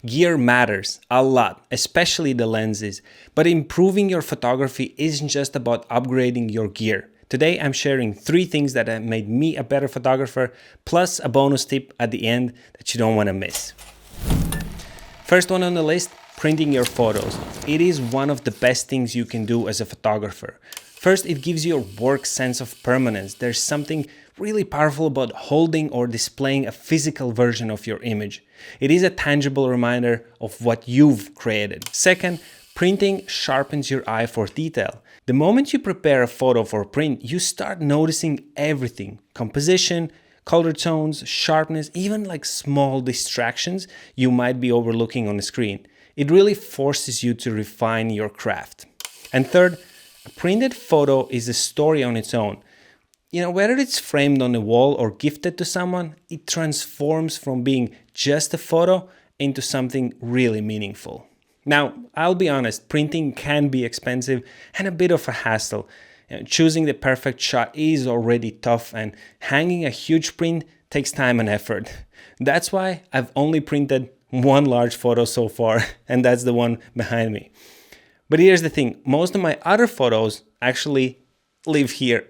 Gear matters a lot, especially the lenses, but improving your photography isn't just about upgrading your gear. Today I'm sharing 3 things that have made me a better photographer, plus a bonus tip at the end that you don't want to miss. First one on the list, printing your photos. It is one of the best things you can do as a photographer. First, it gives your work sense of permanence. There's something really powerful about holding or displaying a physical version of your image. It is a tangible reminder of what you've created. Second, printing sharpens your eye for detail. The moment you prepare a photo for print, you start noticing everything: composition, color tones, sharpness, even like small distractions you might be overlooking on the screen. It really forces you to refine your craft. And third, a printed photo is a story on its own. Whether it's framed on the wall or gifted to someone, it transforms from being just a photo into something really meaningful. Now, I'll be honest, printing can be expensive and a bit of a hassle. Choosing the perfect shot is already tough, and hanging a huge print takes time and effort. That's why I've only printed one large photo so far, and that's the one behind me. But here's the thing, most of my other photos actually live here.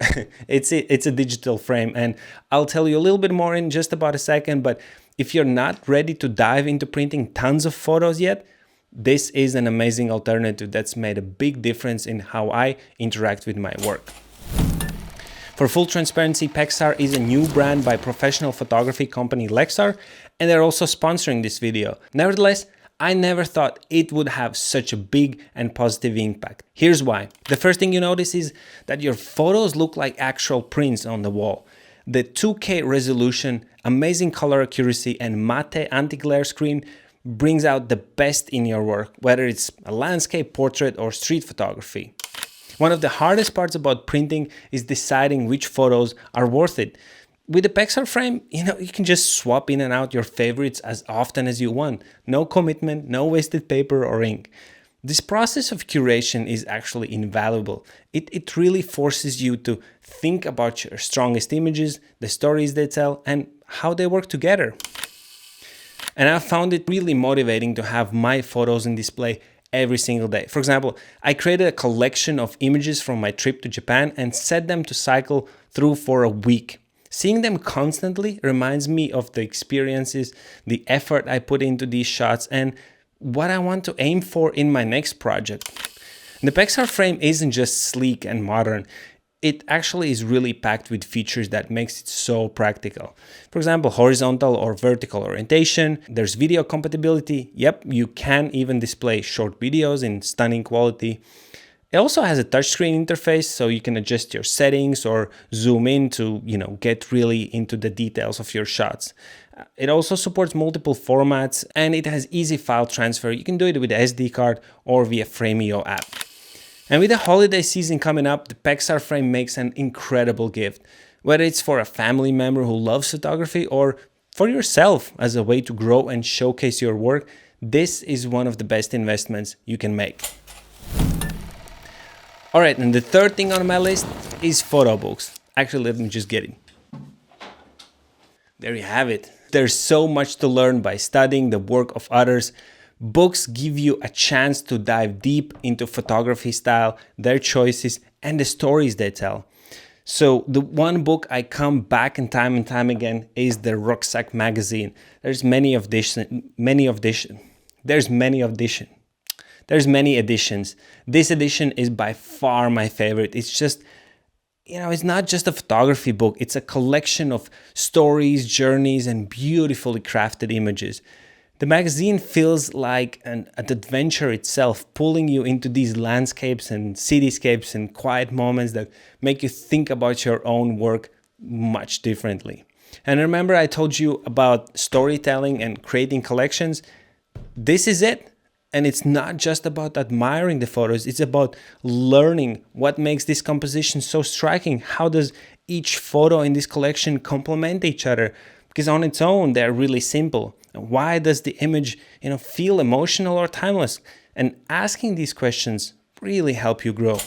It's a digital frame, and I'll tell you a little bit more in just about a second, but if you're not ready to dive into printing tons of photos yet, this is an amazing alternative that's made a big difference in how I interact with my work. For full transparency, Pexar is a new brand by professional photography company Lexar, and they're also sponsoring this video. Nevertheless, I never thought it would have such a big and positive impact. Here's why. The first thing you notice is that your photos look like actual prints on the wall. The 2K resolution, amazing color accuracy, and matte anti-glare screen brings out the best in your work, whether it's a landscape, portrait, or street photography. One of the hardest parts about printing is deciding which photos are worth it. With the Pexar frame, you can just swap in and out your favorites as often as you want. No commitment, no wasted paper or ink. This process of curation is actually invaluable. It really forces you to think about your strongest images, the stories they tell, and how they work together. And I found it really motivating to have my photos in display every single day. For example, I created a collection of images from my trip to Japan and set them to cycle through for a week. Seeing them constantly reminds me of the experiences, the effort I put into these shots, and what I want to aim for in my next project. The Pexar frame isn't just sleek and modern. It actually is really packed with features that makes it so practical. For example, horizontal or vertical orientation. There's video compatibility. Yep, you can even display short videos in stunning quality. It also has a touchscreen interface, so you can adjust your settings or zoom in to, get really into the details of your shots. It also supports multiple formats, and it has easy file transfer. You can do it with an SD card or via Frameo app. And with the holiday season coming up, the Pexar frame makes an incredible gift. Whether it's for a family member who loves photography or for yourself as a way to grow and showcase your work, this is one of the best investments you can make. All right, and the third thing on my list is photo books. Actually, let me just get it. There you have it. There's so much to learn by studying the work of others. Books give you a chance to dive deep into photography style, their choices, and the stories they tell. So the one book I come back and time again is the Rucksack magazine. There's many editions. This edition is by far my favorite. It's just, it's not just a photography book. It's a collection of stories, journeys, and beautifully crafted images. The magazine feels like an adventure itself, pulling you into these landscapes and cityscapes and quiet moments that make you think about your own work much differently. And remember, I told you about storytelling and creating collections. This is it. And it's not just about admiring the photos, it's about learning what makes this composition so striking. How does each photo in this collection complement each other? Because on its own, they're really simple. Why does the image, feel emotional or timeless? And asking these questions really help you grow.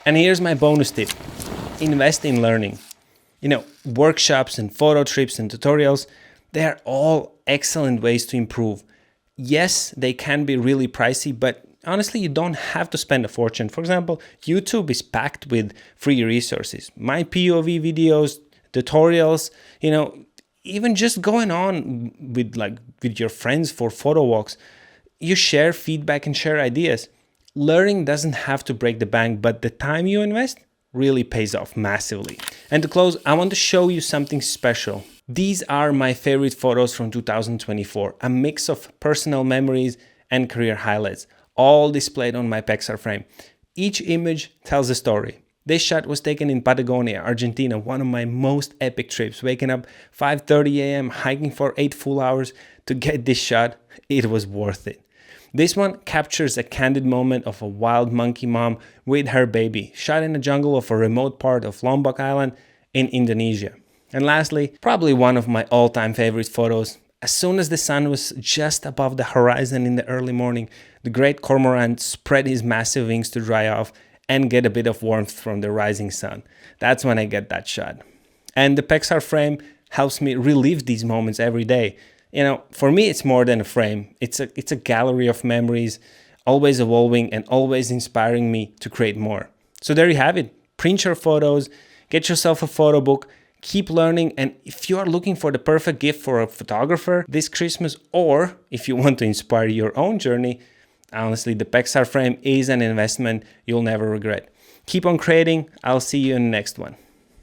And here's my bonus tip. Invest in learning. Workshops and photo trips and tutorials, They are all excellent ways to improve. Yes, they can be really pricey, but honestly, you don't have to spend a fortune. For example, YouTube is packed with free resources. My POV videos, tutorials, even just going on with your friends for photo walks. You share feedback and share ideas. Learning doesn't have to break the bank, but the time you invest really pays off massively. And to close, I want to show you something special. These are my favorite photos from 2024, a mix of personal memories and career highlights, all displayed on my Pexar frame. Each image tells a story. This shot was taken in Patagonia, Argentina, one of my most epic trips. Waking up 5:30 a.m., hiking for 8 full hours to get this shot, it was worth it. This one captures a candid moment of a wild monkey mom with her baby, shot in the jungle of a remote part of Lombok Island in Indonesia. And lastly, probably one of my all-time favorite photos. As soon as the sun was just above the horizon in the early morning, the great cormorant spread his massive wings to dry off and get a bit of warmth from the rising sun. That's when I get that shot. And the Pexar frame helps me relive these moments every day. For me, it's more than a frame. It's a gallery of memories, always evolving and always inspiring me to create more. So there you have it. Print your photos, get yourself a photo book, keep learning. And if you are looking for the perfect gift for a photographer this Christmas, or if you want to inspire your own journey, honestly, the Pexar frame is an investment you'll never regret. Keep on creating. I'll see you in the next one.